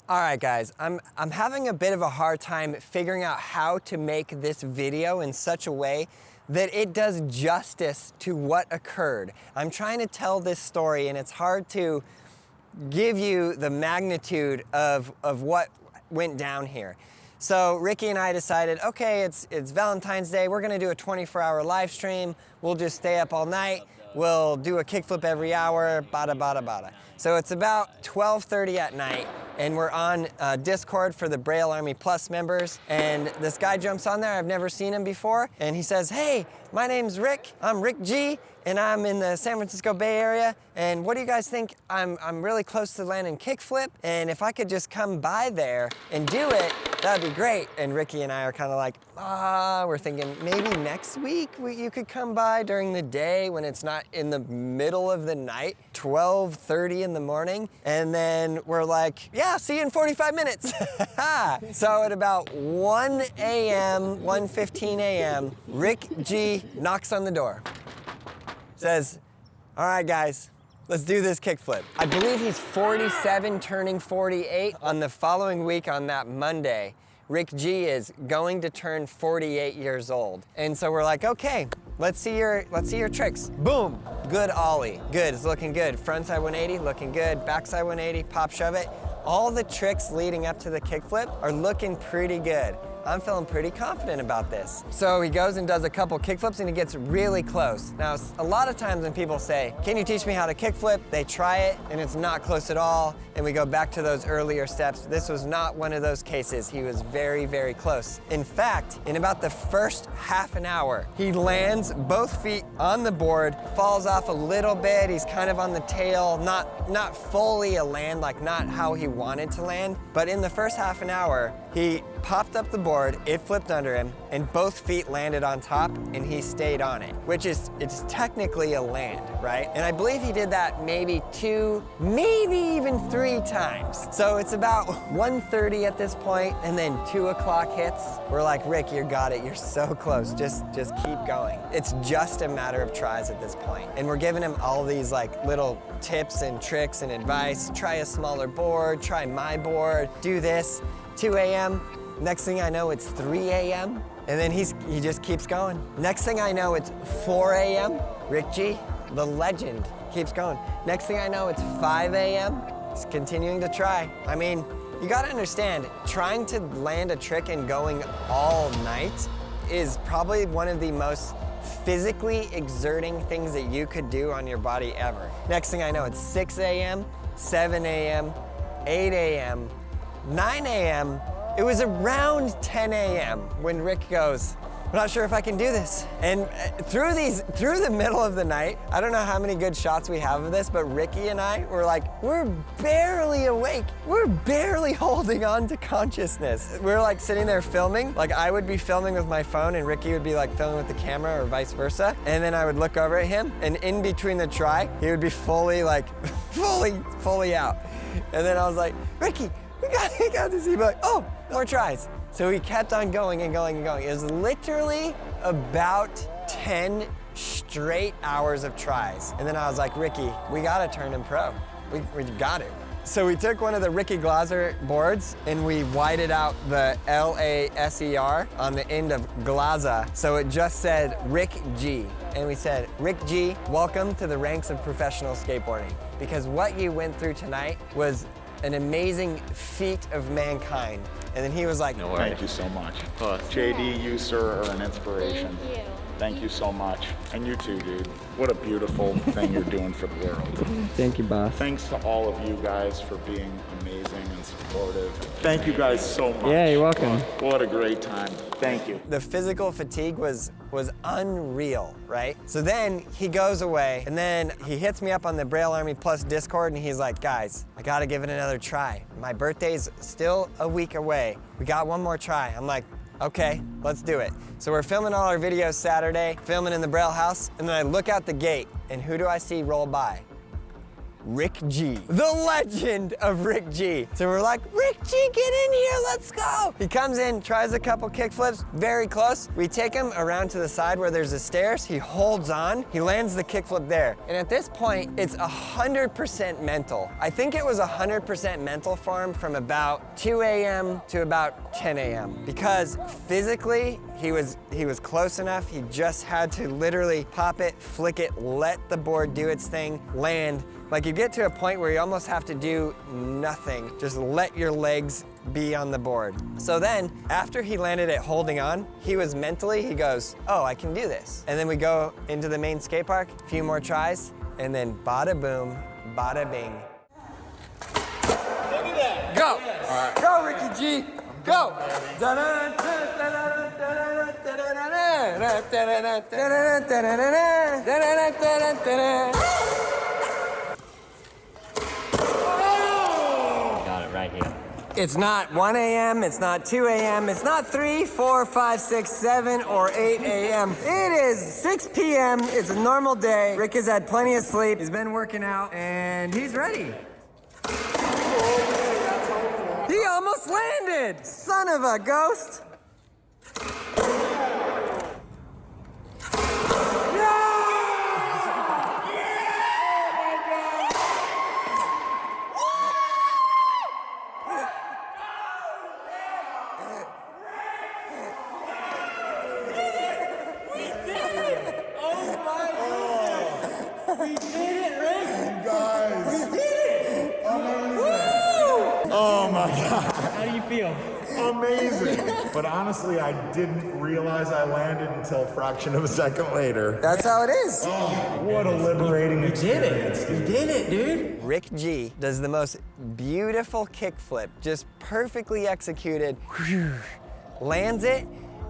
All right, guys, I'm having a bit of a hard time figuring out how to make this video in such a way that it does justice to what occurred. I'm trying to tell this story and it's hard to give you the magnitude of what went down here. So Ricky and I decided, okay, it's Valentine's Day. We're gonna do a 24-hour live stream. We'll just stay up all night. We'll do a kickflip every hour, bada, bada, bada. So it's about 12:30 at night, and we're on Discord for the Braille Army Plus members, and this guy jumps on there. I've never seen him before, and he says, hey, my name's Rick. I'm Rick G, and I'm in the San Francisco Bay Area, and what do you guys think? I'm really close to landing kickflip, and if I could just come by there and do it, that'd be great. And Ricky and I are kind of like, we're thinking maybe next week you could come by during the day when it's not in the middle of the night, 12:30 in the morning. And then we're like, yeah, see you in 45 minutes. So at about 1 a.m., 1:15 a.m., Rick G knocks on the door. Says, all right, guys, let's do this kickflip. I believe he's 47, turning 48. On the following week, on that Monday, Rick G is going to turn 48 years old. And so we're like, okay, let's see your tricks. Boom, good ollie. Good, it's looking good. Frontside 180, looking good. Backside 180, pop shove it. All the tricks leading up to the kickflip are looking pretty good. I'm feeling pretty confident about this. So he goes and does a couple kickflips and he gets really close. Now, a lot of times when people say, can you teach me how to kickflip? They try it and it's not close at all. And we go back to those earlier steps. This was not one of those cases. He was very, very close. In fact, in about the first half an hour, he lands both feet on the board, falls off a little bit. He's kind of on the tail, not fully a land, like not how he wanted to land. But in the first half an hour, he popped up the board, it flipped under him, and both feet landed on top, and he stayed on it, it's technically a land, right? And I believe he did that maybe 2, maybe even 3 times. So it's about 1:30 at this point, and then 2 o'clock hits. We're like, Rick, you got it, you're so close, just keep going. It's just a matter of tries at this point. And we're giving him all these like little tips and tricks and advice. Try a smaller board, try my board, do this. 2 a.m., next thing I know, it's 3 a.m., and then he just keeps going. Next thing I know, it's 4 a.m., Rick G, the legend, keeps going. Next thing I know, it's 5 a.m., he's continuing to try. I mean, you gotta understand, trying to land a trick and going all night is probably one of the most physically exerting things that you could do on your body ever. Next thing I know, it's 6 a.m., 7 a.m., 8 a.m., 9 a.m., it was around 10 a.m. when Rick goes, I'm not sure if I can do this. And through the middle of the night, I don't know how many good shots we have of this, but Ricky and I were like, we're barely awake. We're barely holding on to consciousness. We're like sitting there filming, like I would be filming with my phone and Ricky would be like filming with the camera or vice versa. And then I would look over at him and in between the try, he would be fully like, fully out. And then I was like, Ricky, we got this. He'd be like, oh, more tries. So he kept on going and going and going. It was literally about 10 straight hours of tries. And then I was like, Ricky, we gotta turn him pro. We got it. So we took one of the Ricky Glaser boards and we widened out the L-A-S-E-R on the end of Glaza. So it just said Rick G. And we said, Rick G, welcome to the ranks of professional skateboarding. Because what you went through tonight was an amazing feat of mankind. And then he was like, no worries. Thank you so much. JD, you, sir, are an inspiration. Thank you. Thank you so much. And you too, dude. What a beautiful thing you're doing for the world. Thank you, boss. Thanks to all of you guys for being amazing and supportive. Thank you guys so much. Yeah, you're welcome. What a great time. Thank you. The physical fatigue was unreal, right? So then he goes away and then he hits me up on the Braille Army Plus Discord and he's like, guys, I gotta give it another try. My birthday's still a week away. We got one more try. I'm like, okay, let's do it. So we're filming all our videos Saturday, filming in the Braille house, and then I look out the gate, and who do I see roll by? Rick G, the legend of Rick G. So we're like, Rick G, get in here, let's go. He comes in, tries a couple kickflips, very close. We take him around to the side where there's the stairs. He holds on, he lands the kickflip there. And at this point, it's 100% mental. I think it was 100% mental for him from about 2 a.m. to about 10 a.m. because physically, he was close enough. He just had to literally pop it, flick it, let the board do its thing, land. Like you get to a point where you almost have to do nothing. Just let your legs be on the board. So then, after he landed it holding on, he goes, oh, I can do this. And then we go into the main skate park, a few more tries, and then bada boom, bada bing. Look at that. Go! All right. Go, Ricky G! Go! Got it right here. It's not 1 a.m., it's not 2 a.m., it's not 3, 4, 5, 6, 7, or 8 a.m. It is 6 p.m., it's a normal day. Rick has had plenty of sleep, he's been working out, and he's ready. He almost landed! Son of a ghost! Oh my God. How do you feel? Amazing. But honestly, I didn't realize I landed until a fraction of a second later. That's how it is. Oh, what a liberating experience. You did it, dude. Rick G does the most beautiful kickflip, just perfectly executed. Lands it,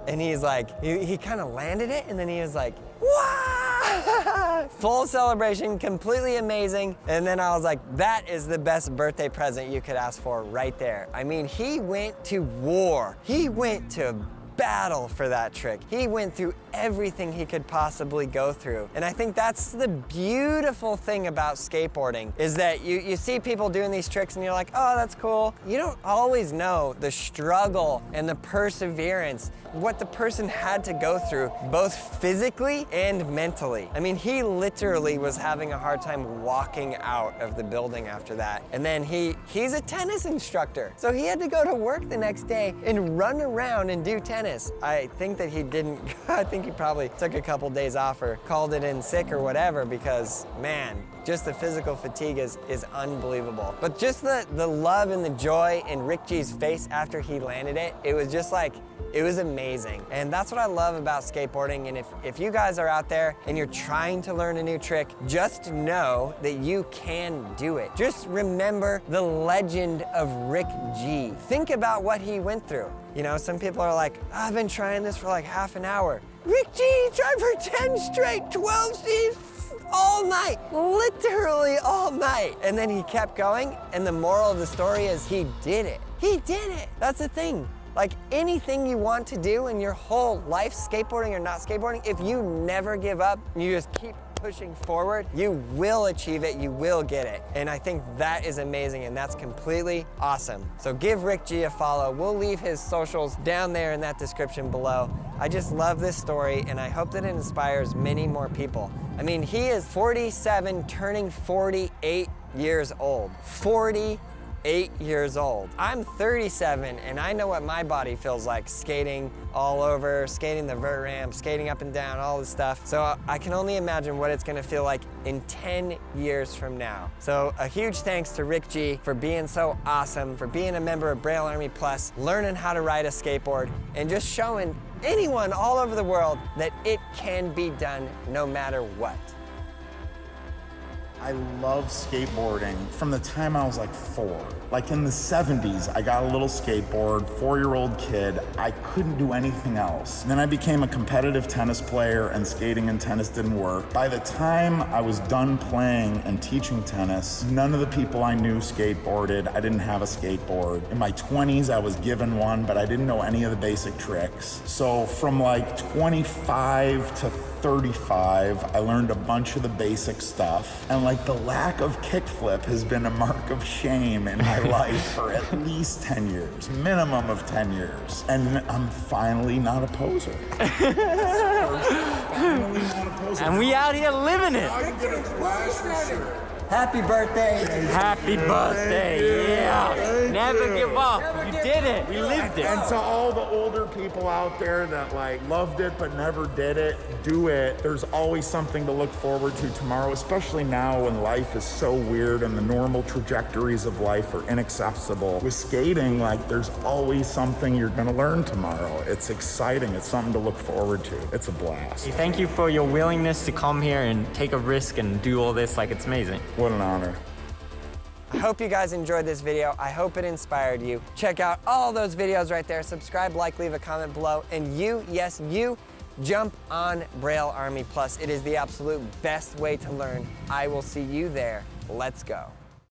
and he's like, he kind of landed it, and then he was like, wow! Full celebration, completely amazing. And then I was like, that is the best birthday present you could ask for right there. I mean, he went to war. He went to battle for that trick. He went through everything he could possibly go through. And I think that's the beautiful thing about skateboarding is that you see people doing these tricks and you're like, oh, that's cool. You don't always know the struggle and the perseverance, what the person had to go through, both physically and mentally. I mean, he literally was having a hard time walking out of the building after that. And then he's a tennis instructor. So he had to go to work the next day and run around and do tennis. I think that he didn't, I think he probably took a couple days off or called it in sick or whatever because, man, just the physical fatigue is unbelievable. But just the love and the joy in Rick G's face after he landed it, it was just like, it was amazing. And that's what I love about skateboarding. And if you guys are out there and you're trying to learn a new trick, just know that you can do it. Just remember the legend of Rick G. Think about what he went through. You know, some people are like, oh, I've been trying this for like half an hour. Rick G tried for 10 straight, 12 C's all night, literally all night. And then he kept going, and the moral of the story is he did it. He did it. That's the thing. Like anything you want to do in your whole life, skateboarding or not skateboarding, if you never give up and you just keep pushing forward, you will achieve it, you will get it. And I think that is amazing and that's completely awesome. So give Rick G a follow. We'll leave his socials down there in that description below. I just love this story and I hope that it inspires many more people. I mean, he is 47, turning 48 years old. 48 years old. I'm 37 and I know what my body feels like skating all over, skating the vert ramp, skating up and down, all this stuff. So I can only imagine what it's gonna feel like in 10 years from now. So a huge thanks to Rick G for being so awesome, for being a member of Braille Army Plus, learning how to ride a skateboard, and just showing anyone all over the world that it can be done no matter what. I love skateboarding from the time I was like 4. Like in the 70s, I got a little skateboard, 4-year-old kid. I couldn't do anything else. And then I became a competitive tennis player and skating and tennis didn't work. By the time I was done playing and teaching tennis, none of the people I knew skateboarded. I didn't have a skateboard. In my 20s, I was given one, but I didn't know any of the basic tricks. So from like 25 to 35. I learned a bunch of the basic stuff. And like the lack of kickflip has been a mark of shame in my life for at least 10 years, minimum of 10 years. And I'm finally not a poser. Finally not a poser. And we out here living it. I can get a flash for sure. Happy birthday. Happy birthday, yeah. Never give up. You did it. We lived it. And to all the older people out there that like loved it but never did it, do it. There's always something to look forward to tomorrow, especially now when life is so weird and the normal trajectories of life are inaccessible. With skating, like there's always something you're gonna learn tomorrow. It's exciting. It's something to look forward to. It's a blast. Thank you for your willingness to come here and take a risk and do all this. Like, it's amazing. What an honor. I hope you guys enjoyed this video. I hope it inspired you. Check out all those videos right there. Subscribe, like, leave a comment below. And you, yes, you, jump on Braille Army Plus. It is the absolute best way to learn. I will see you there. Let's go.